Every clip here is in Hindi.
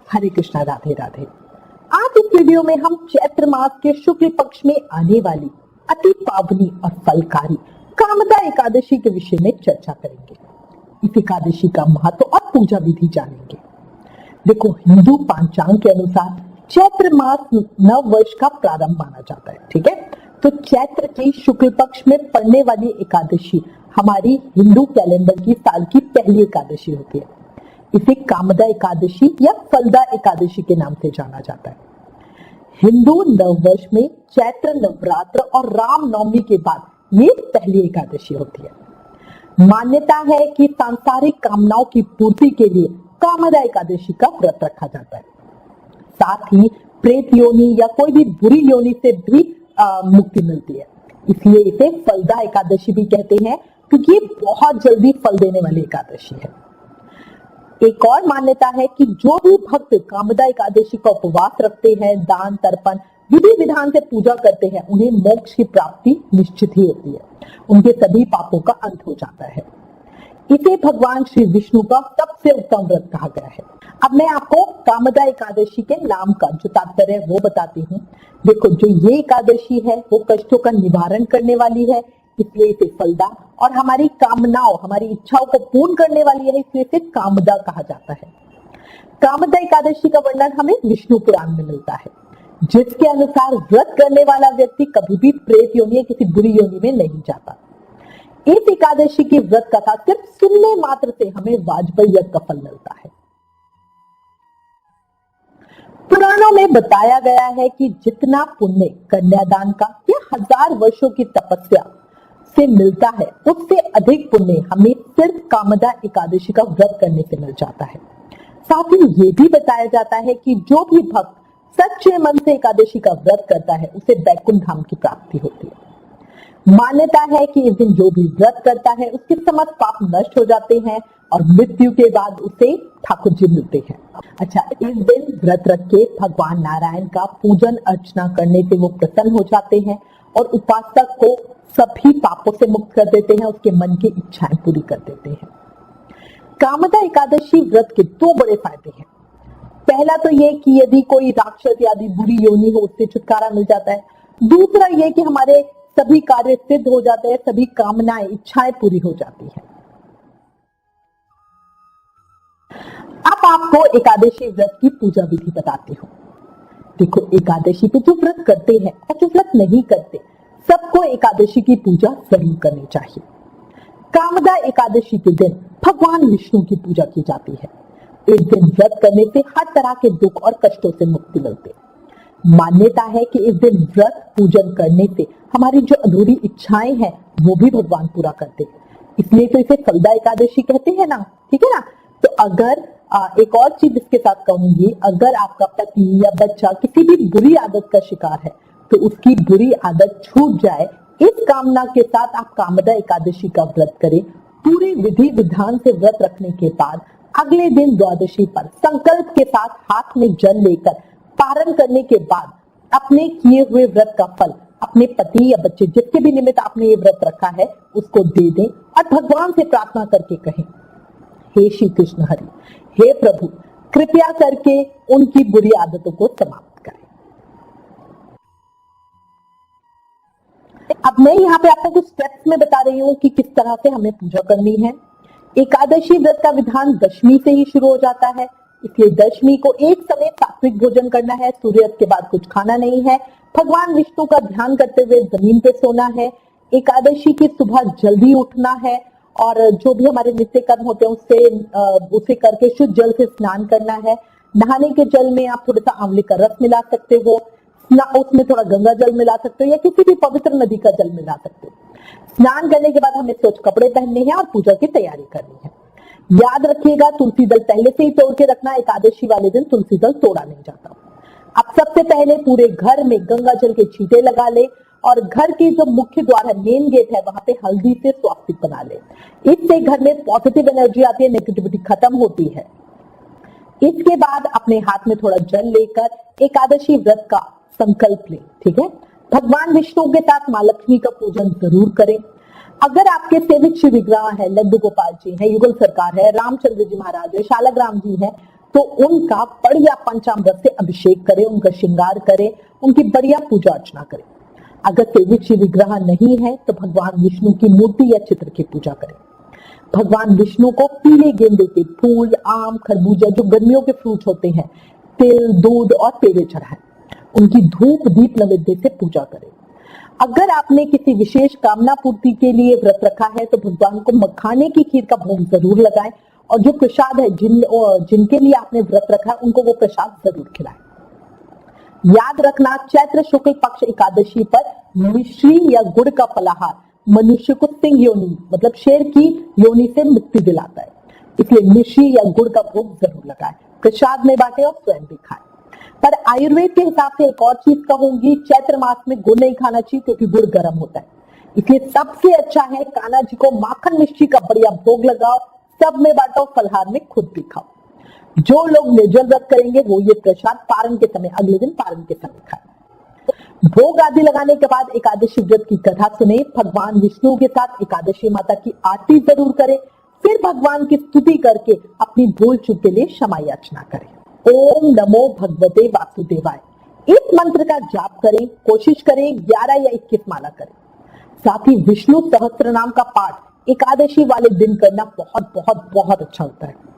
हरे कृष्णा, राधे राधे। आज इस वीडियो में हम चैत्र मास के शुक्ल पक्ष में आने वाली अति पावनी और फलकारी कामदा एकादशी के विषय में चर्चा करेंगे। इस एकादशी का महत्व और पूजा विधि जानेंगे। देखो, हिंदू पांचांग के अनुसार चैत्र मास नव वर्ष का प्रारंभ माना जाता है। ठीक है, तो चैत्र की शुक्ल पक्ष में पड़ने वाली एकादशी हमारी हिंदू कैलेंडर की साल की पहली एकादशी होती है। इसे कामदा एकादशी या फलदा एकादशी के नाम से जाना जाता है। हिंदू नववर्ष में चैत्र नवरात्र और रामनवमी के बाद ये पहली एकादशी होती है। मान्यता है कि सांसारिक कामनाओं की पूर्ति के लिए कामदा एकादशी का व्रत रखा जाता है। साथ ही प्रेत योनि या कोई भी बुरी योनि से भी मुक्ति मिलती है, इसलिए इसे फलदा एकादशी भी कहते हैं, क्योंकि ये बहुत जल्दी फल देने वाली एकादशी है। एक और मान्यता है कि जो भी भक्त कामदा एकादशी का उपवास रखते हैं, दान तर्पण विधि विधान से पूजा करते हैं, उन्हें मोक्ष की प्राप्ति निश्चित ही होती है। उनके सभी पापों का अंत हो जाता है। इसे भगवान श्री विष्णु का सबसे उत्तम व्रत कहा गया है। अब मैं आपको कामदा एकादशी के नाम का जो तात्पर्य है वो बताती हूँ। देखो, जो ये एकादशी है वो कष्टों का निवारण करने वाली है, इसलिए इसे फलदा, और हमारी कामनाओं, हमारी इच्छाओं को पूर्ण करने वाली है, इसलिए इसे कामदा कहा जाता है। कामदा एकादशी का वर्णन हमें विष्णु पुराण में मिलता है, जिसके अनुसार व्रत करने वाला व्यक्ति कभी भी प्रेत योनि या किसी बुरी योनि में नहीं जाता। इस एकादशी की व्रत कथा सिर्फ सुनने मात्र से हमें वाजपेयी यज्ञ का फल मिलता है। पुराणों में बताया गया है कि जितना पुण्य कन्यादान का या 1000 वर्षों की तपस्या से मिलता है, उससे अधिक पुण्य हमें सिर्फ कामदा एकादशी का व्रत करने से मिल जाता है। साथ ही ये भी बताया जाता है कि जो भी भक्त सच्चे मन से एकादशी का व्रत करता है, उसे वैकुंठ धाम की प्राप्ति होती है। मान्यता है कि इस दिन जो भी व्रत करता है उसके समस्त पाप नष्ट हो जाते हैं और मृत्यु के बाद उसे ठाकुर जी मिलते हैं। अच्छा, इस दिन व्रत रख के भगवान नारायण का पूजन अर्चना करने से वो प्रसन्न हो जाते हैं और उपासक को सभी पापों से मुक्त कर देते हैं, उसके मन की इच्छाएं पूरी कर देते हैं। कामदा एकादशी व्रत के 2 बड़े फायदे हैं। पहला तो ये कि यदि कोई राक्षस आदि बुरी योनि हो, उससे छुटकारा मिल जाता है। दूसरा ये कि हमारे सभी कार्य सिद्ध हो जाते हैं, सभी कामनाएं, इच्छाएं पूरी हो जाती हैं। अब आपको एकादशी व्रत की पूजा विधि बताती हूँ। देखो, एकादशी पे जो व्रत करते हैं और जो व्रत नहीं करते, सबको एकादशी की पूजा जरूर करनी चाहिए। कामदा एकादशी के दिन भगवान विष्णु की पूजा की जाती है। इस दिन व्रत करने से हर तरह के दुख और कष्टों से मुक्ति मिलती है। मान्यता है कि इस दिन व्रत पूजन करने से हमारी जो अधूरी इच्छाएं हैं वो भी भगवान पूरा करते हैं, इसलिए तो इसे फलदा एकादशी कहते हैं ना। ठीक है ना। तो अगर एक और चीज इसके साथ कहूंगी, अगर आपका पति या बच्चा किसी भी बुरी आदत का शिकार है तो उसकी बुरी आदत छूट जाए, इस कामना के साथ आप कामदा एकादशी का व्रत करें। पूरे विधि विधान से व्रत रखने के बाद अगले दिन द्वादशी पर संकल्प के साथ हाथ में जल लेकर पारण करने के बाद अपने किए हुए व्रत का फल अपने पति या बच्चे, जिसके भी निमित्त आपने ये व्रत रखा है, उसको दे दें और भगवान से प्रार्थना करके कहें, हे श्री कृष्ण हरि, हे प्रभु, कृपया करके उनकी बुरी आदतों को समाप्त करें। अब मैं यहाँ पे आपको कुछ स्टेप्स में बता रही हूँ कि किस तरह से हमें पूजा करनी है। एकादशी व्रत का विधान दशमी से ही शुरू हो जाता है, इसलिए दशमी को एक समय सात्विक भोजन करना है। सूर्यास्त के बाद कुछ खाना नहीं है। भगवान विष्णु का ध्यान करते हुए जमीन पे सोना है। एकादशी की सुबह जल्दी उठना है और जो भी हमारे नित्य कर्म होते हैं उसे करके शुद्ध जल से स्नान करना है। नहाने के जल में आप थोड़ा सा आंवले का रस मिला सकते हो, उसमें थोड़ा गंगा जल मिला सकते हो या किसी भी पवित्र नदी का जल मिला सकते हो। स्नान करने के बाद हमें स्वच्छ कपड़े पहनने हैं और पूजा की तैयारी करनी है। याद रखिएगा, तुलसी दल पहले से ही तोड़ के रखना। एकादशी वाले दिन तुलसी दल तोड़ा नहीं जाता। अब सबसे पहले पूरे घर में गंगा जल के छींटे लगा ले और घर के जो मुख्य द्वार है, मेन गेट है, वहां पे हल्दी से स्वास्तिक बना ले। इससे घर में पॉजिटिव एनर्जी आती है, नेगेटिविटी खत्म होती है। इसके बाद अपने हाथ में थोड़ा जल लेकर एकादशी व्रत का संकल्प ले। ठीक है। भगवान विष्णु के साथ मां लक्ष्मी का पूजन जरूर करें। अगर आपके सेवित श्री विग्रह है, लड्डू गोपाल जी है, युगल सरकार है, रामचंद्र जी महाराज है, शालग्राम जी है, तो उनका बढ़िया पंचामृत से अभिषेक करें, उनका श्रृंगार करें, उनकी बढ़िया पूजा अर्चना करें। अगर सेवित शिव विग्रह नहीं है तो भगवान विष्णु की मूर्ति या चित्र की पूजा करें। भगवान विष्णु को पीले गेंदे के फूल, आम, खरबूजा जो गर्मियों के फ्रूट होते हैं, तिल, दूध और पेड़े चढ़ाएं। उनकी धूप दीप नैवेद्य से पूजा करें। अगर आपने किसी विशेष कामना पूर्ति के लिए व्रत रखा है तो भगवान को मखाने की खीर का भोग जरूर लगाएं और जो प्रसाद है जिनके लिए आपने व्रत रखा है उनको वो प्रसाद जरूर खिलाएं। याद रखना, चैत्र शुक्ल पक्ष एकादशी पर मिश्री या गुड़ का फलाहार मनुष्य को सिंह योनि मतलब शेर की योनि से मुक्ति दिलाता है, इसलिए मिश्री या गुड़ का भोग जरूर लगाएं, प्रसाद में बांटे और स्वयं भी खाएं। पर आयुर्वेद के हिसाब से एक और चीज कहूंगी, चैत्र मास में गुड़ नहीं खाना चाहिए क्योंकि गुड़ गर्म होता है। इसलिए सबसे अच्छा है कान्हा जी को माखन मिश्री का बढ़िया भोग लगाओ, सब में बांटो, फलहार में खुद भी खाओ। जो लोग निर्जल व्रत करेंगे वो ये प्रसाद पारण के समय, अगले दिन पारण के समय खाएं। भोग आदि लगाने के बाद एकादशी व्रत की कथा सुने, भगवान विष्णु के साथ एकादशी माता की आरती जरूर करें, फिर भगवान की स्तुति करके अपनी भूल चूक के लिए क्षमा याचना करें। ओम नमो भगवते वासुदेवाय इस मंत्र का जाप करें, कोशिश करें 11 या 21 माला करें। साथ ही विष्णु सहस्त्र नाम का पाठ एकादशी वाले दिन करना बहुत बहुत बहुत अच्छा होता है।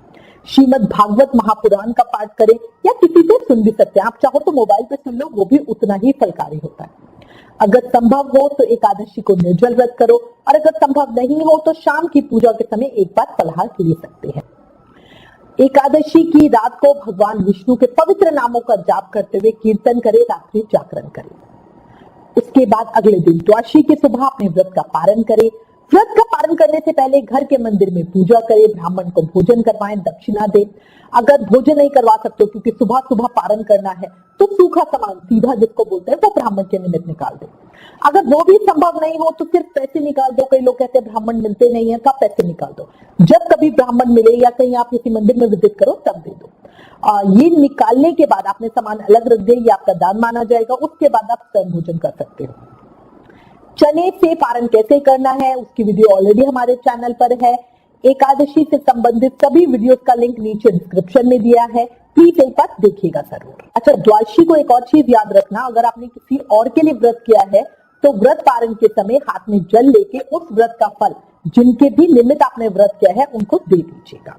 श्रीमद् भागवत महापुराण का पाठ करें या किसी से सुन भी सकते हैं, आप चाहो तो मोबाइल पे सुन लो, वो भी उतना ही फलकारी होता है। अगर संभव हो तो एकादशी को निर्जल व्रत करो और अगर संभव नहीं हो तो शाम की पूजा के समय एक बार फलाहार ले सकते हैं। एकादशी की रात को भगवान विष्णु के पवित्र नामों का जाप करते हुए कीर्तन करें, रात्रि जागरण करें। उसके बाद अगले दिन द्वादशी की सुबह अपने व्रत का पारण करें। व्रत का पारण करने से पहले घर के मंदिर में पूजा करें, ब्राह्मण को भोजन करवाएं, दक्षिणा दें। अगर भोजन नहीं करवा सकते हो क्योंकि सुबह सुबह पारण करना है तो सूखा सामान सीधा जिसको बोलते हैं वो ब्राह्मण के निमित्त निकाल दे। अगर वो भी संभव नहीं हो तो सिर्फ पैसे निकाल दो। कई लोग कहते हैं ब्राह्मण मिलते नहीं है तो आप पैसे निकाल दो। जब कभी ब्राह्मण मिले या कहीं आप किसी मंदिर में विजिट करो तब दे दो। ये निकालने के बाद आपने सामान अलग रख दे, ये आपका दान माना जाएगा। उसके बाद आप स्वयं भोजन कर सकते हो। चने से पारण कैसे करना है उसकी वीडियो ऑलरेडी हमारे चैनल पर है। एकादशी से संबंधित सभी वीडियोस का लिंक नीचे डिस्क्रिप्शन में दिया है, प्लीज एक बार देखिएगा जरूर। अच्छा, द्वादशी को एक और चीज याद रखना, अगर आपने किसी और के लिए व्रत किया है तो व्रत पारण के समय हाथ में जल लेके उस व्रत का फल जिनके भी निमित्त आपने व्रत किया है उनको दे दीजिएगा।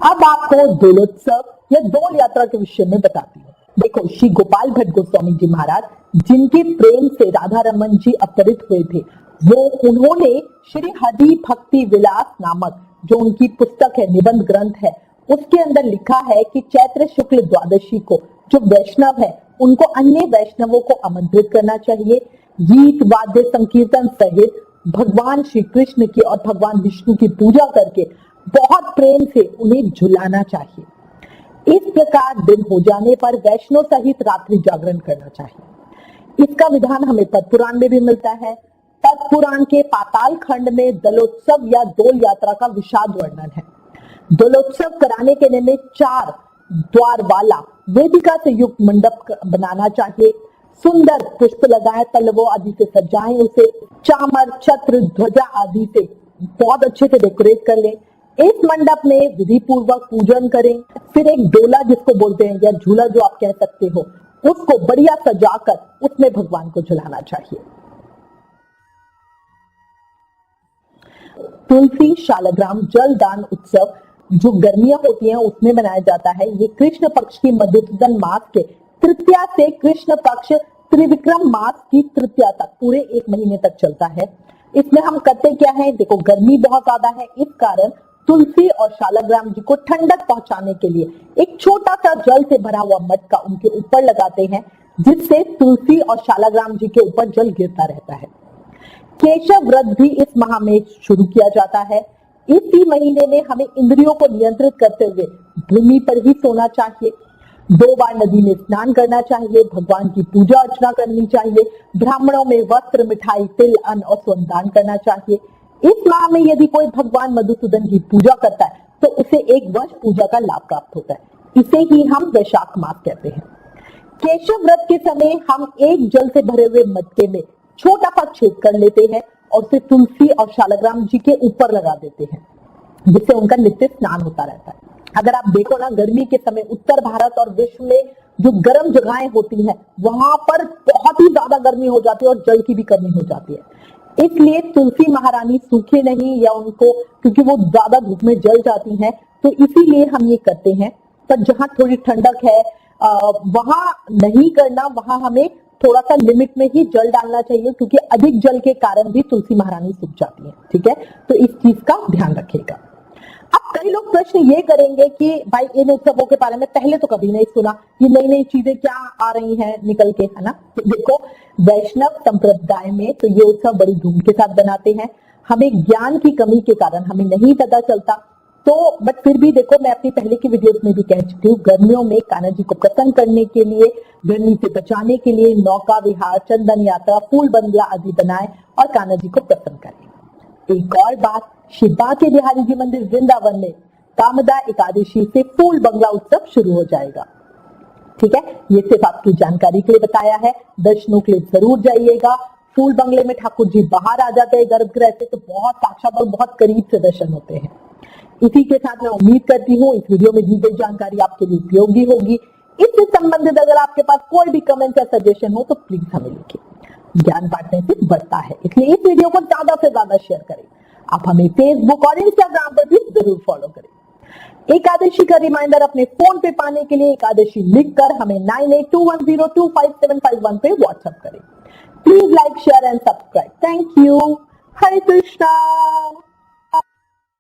अब आपको दोलोत्सव या दोल यात्रा के विषय में बताती हूँ। देखो, श्री गोपाल भट्ट गोस्वामी जी महाराज जिनके प्रेम से राधा रमन जी अवतरित हुए थे, उन्होंने श्री हरि भक्ति विलास नामक जो उनकी पुस्तक है, निबंध ग्रंथ है, उसके अंदर लिखा है कि चैत्र शुक्ल द्वादशी को जो वैष्णव है उनको अन्य वैष्णवों को आमंत्रित करना चाहिए। गीत वाद्य संकीर्तन सहित भगवान श्री कृष्ण की और भगवान विष्णु की पूजा करके बहुत प्रेम से उन्हें झुलाना चाहिए। इस प्रकार दिन हो जाने पर वैष्णव सहित रात्रि जागरण करना चाहिए। इसका विधान हमें पद्म पुराण में भी मिलता है। पद्म पुराण के पाताल खंड में दलोत्सव या दोल यात्रा का विषाद वर्णन है। दलोत्सव कराने के निमित्त 4 द्वार वाला वेदिका से युक्त मंडप बनाना चाहिए। सुंदर पुष्प लगाए, तलवों आदि से सजाएं उसे, चामर, छत्र, ध्वजा आदि से बहुत अच्छे से डेकोरेट कर लें। इस मंडप में विधि पूर्वक पूजन करें। फिर एक डोला जिसको बोलते हैं या झूला जो आप कह सकते हो, उसको बढ़िया सजाकर उसमें भगवान को झुलाना चाहिए। तुलसी शालग्राम जल दान उत्सव जो गर्मियां होती हैं उसमें मनाया जाता है। ये कृष्ण पक्ष की मधुसूदन मास के तृतीया से कृष्ण पक्ष त्रिविक्रम मास की तृतीया तक पूरे 1 महीने तक चलता है। इसमें हम करते क्या है, देखो गर्मी बहुत ज्यादा है, इस कारण तुलसी और शालग्राम जी को ठंडक पहुंचाने के लिए एक छोटा सा जल से भरा हुआ मटका उनके ऊपर लगाते हैं, जिससे तुलसी और शालग्राम जी के ऊपर जल गिरता रहता है। केशव व्रत भी इस माह में शुरू किया जाता है। इसी महीने में हमें इंद्रियों को नियंत्रित करते हुए भूमि पर ही सोना चाहिए। 2 बार नदी में स्नान करना चाहिए। भगवान की पूजा अर्चना करनी चाहिए। ब्राह्मणों में वस्त्र, मिठाई, तिल, अन्न और स्वर्ण दान करना चाहिए। इस माह में यदि कोई भगवान मधुसूदन की पूजा करता है तो उसे 1 वर्ष पूजा का लाभ प्राप्त होता है। इसे ही हम वैशाख मास कहते हैं। केशव व्रत के समय हम एक जल से भरे हुए मटके में छोटा सा छेद कर लेते हैं और उसे तुलसी और शालग्राम जी के ऊपर लगा देते हैं। जिससे उनका नित्य स्नान होता रहता है। अगर आप देखो ना, गर्मी के समय उत्तर भारत और विश्व में जो गर्म जगहें होती हैं वहां पर बहुत ही ज्यादा गर्मी हो जाती है और जल की भी कमी हो जाती है। इसलिए तुलसी महारानी सूखे नहीं, या उनको, क्योंकि वो ज्यादा धूप में जल जाती हैं, तो इसीलिए हम ये करते हैं। पर जहां थोड़ी ठंडक है वहां नहीं करना, वहां हमें थोड़ा सा लिमिट में ही जल डालना चाहिए, क्योंकि अधिक जल के कारण भी तुलसी महारानी सूख जाती है। ठीक है, तो इस चीज का ध्यान रखिएगा। अब कई लोग प्रश्न ये करेंगे कि भाई इन उत्सवों के बारे में पहले तो कभी नहीं सुना, ये नई नई चीजें क्या आ रही हैं निकल के, है ना। तो देखो, वैष्णव संप्रदाय में तो ये उत्सव बड़ी धूम के साथ बनाते हैं। हमें ज्ञान की कमी के कारण हमें नहीं पता चलता, तो बट फिर भी देखो, मैं अपनी पहले की वीडियोस में भी कह चुकी हूँ, गर्मियों में कान्हा जी को प्रसन्न करने के लिए, गर्मी से बचाने के लिए नौका विहार, चंदन यात्रा, फूल बंगला आदि बनाए और कान्हा जी को प्रसन्न करें। एक और बात, श्री बांके बिहारी जी मंदिर वृंदावन में कामदा एकादशी से फूल बंगला उत्सव शुरू हो जाएगा। ठीक है, ये सिर्फ आपकी जानकारी के लिए बताया है, दर्शनों के लिए जरूर जाइएगा। फूल बंगले में ठाकुर जी बाहर आ जाते हैं गर्भगृह से, तो बहुत साक्षात और बहुत करीब से दर्शन होते हैं। इसी के साथ मैं उम्मीद करती हूँ इस वीडियो में दी गई जानकारी आपके लिए उपयोगी होगी। इससे संबंधित अगर आपके पास कोई भी कमेंट या सजेशन हो तो प्लीज हमें लिखिए। ज्ञान बांटने से बढ़ता है, इसलिए इस वीडियो को ज्यादा से ज्यादा शेयर करें। आप हमें फेसबुक और इंस्टाग्राम पर भी जरूर फॉलो करें। एकादशी का रिमाइंडर अपने फोन पे पाने के लिए एकादशी लिखकर हमें 9821025751 पे व्हाट्सएप करें। Please like, share and subscribe. Thank you. Hare Krishna.